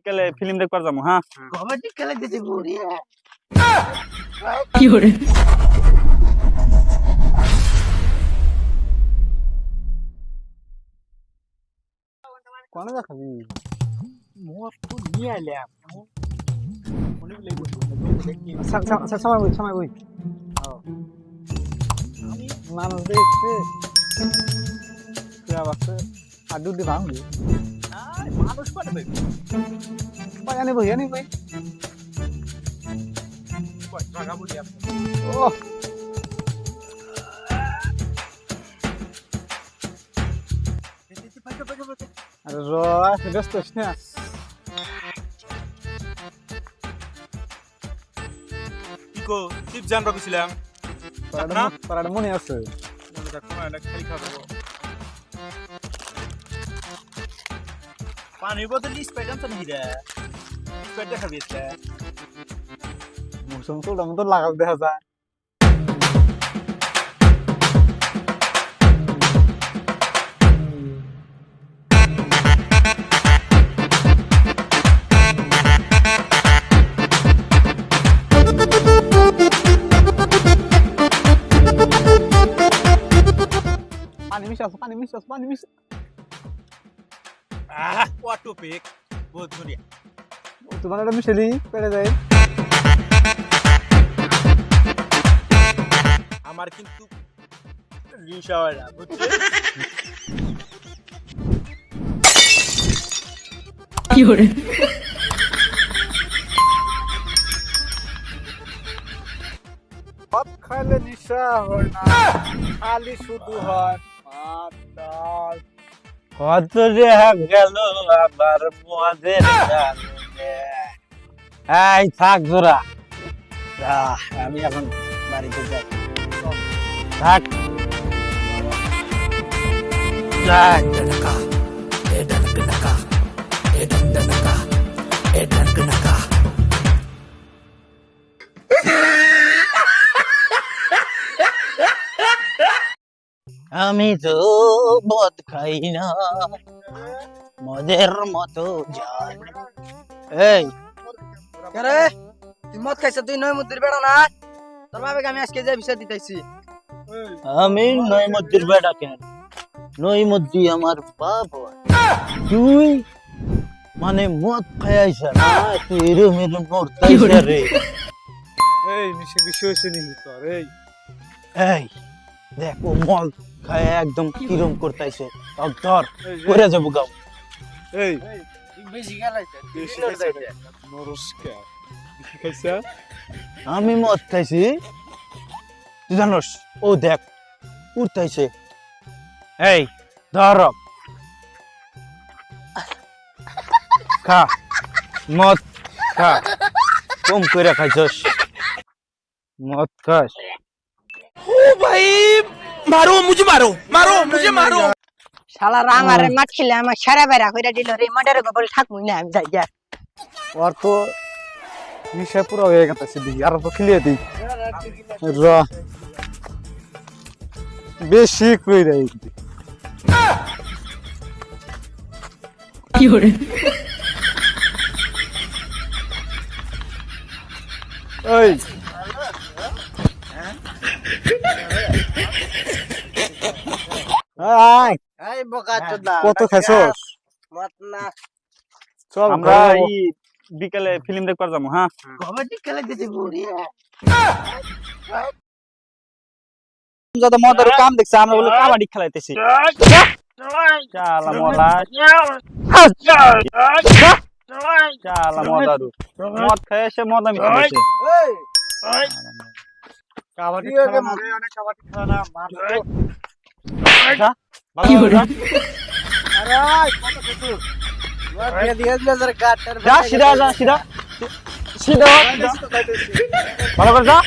বিকালে ফিল্ম দেখবার যাবো। হ্যাঁ, কমেডি খেলা দিতে বলি কি করে কোন দেখাবি? মোর তো নিয়ে এলাম মনে বলে সময় বই মানুষ দেখছে আর দুধ দিয়ে ভাঙবি মানুষ পাঠাবে বাগানে বই আনি বই টাকা বলি আপনি ও আরে ব্যস্ত হইস না। ইকো চিপ জান রাখছিলাম তার মনে আছে খালি খাবো পানির বোতল স্প্রাইট আনছো নাকি রে স্প্রাইট দেখাবি আজকে মৌসুম তো ওটার মতো লাগাও দেখা যায়। পানি মিশাস what topic বহুত বড়িয়া তোমার একটা মিশালি পেরে যায়। আমার কিন্তু রিসা হয় না বুঝছো কি করে ভাত খাইলে নিশা হয় না, খালি শুধু হয় ভাত ডাল। কত রে গেল আবার মদের গানে। এই থাক জোরা, আমি এখন বাড়িতে যাই। থাক যাই। আমি তো মদ খাই না, মদের মতো যাই। এই আরে তুই মদ খাইছ তুই নয় মুদ্দির বেড়া না তোর বাবাকে আমি আজকে যে বিষয় দিতেছি আমি নই মদ্দির বেটা কেন? নই মদ্দি আমার বাপ হয়। তুই মানে মদ খাইছ না, তুই এরম এরম মরতাইছ রে। এই নিশে বিষয় হয়েছে নিলি তোর এই এই দেখ ও মদ খায় একদম কিরম করতাইছে, ধর করে যাবো গাও। এই বেশি গেলাইছে নরস্কার খাইছা আমি মদ খাইছি তুই জানোস? ও দেখ উঠতাইছে। এই ধর খা মদ খা, কম করে খাইছস মদ খাস। শালা আমারে মাছ খেলে আমার সারা বেড়া কইরা দিল রে মাডারে গোবল থাকমুই না আমি যাই যা ওর তো নিশা পুরো হয়ে গেছে দিই আর তো খেলিয়ে দিই র বেশি কইরা কি করে এই আয় এই বোকা চোদা কত খাইছস? মত না চল আমরা এই বিকালে ফিল্ম দেখবার যাবো। হ্যাঁ, কমেডি খেলা দিতে বলি যত মদের কাম দেখছে আমরা বলে কাবাডি খেলাইতেছি। চালা মলা চালা মদারু মদ খায় এসে মদ আমি খাইছে। কাবাডি খেলা না রে, অনেক কাবাডি খেলা না মার কি করে আরে কত খাইছস? ওরে দিয়ে দিলে জরা গাটার যা সিধা যা সিধা সিধা ভালো করে যা।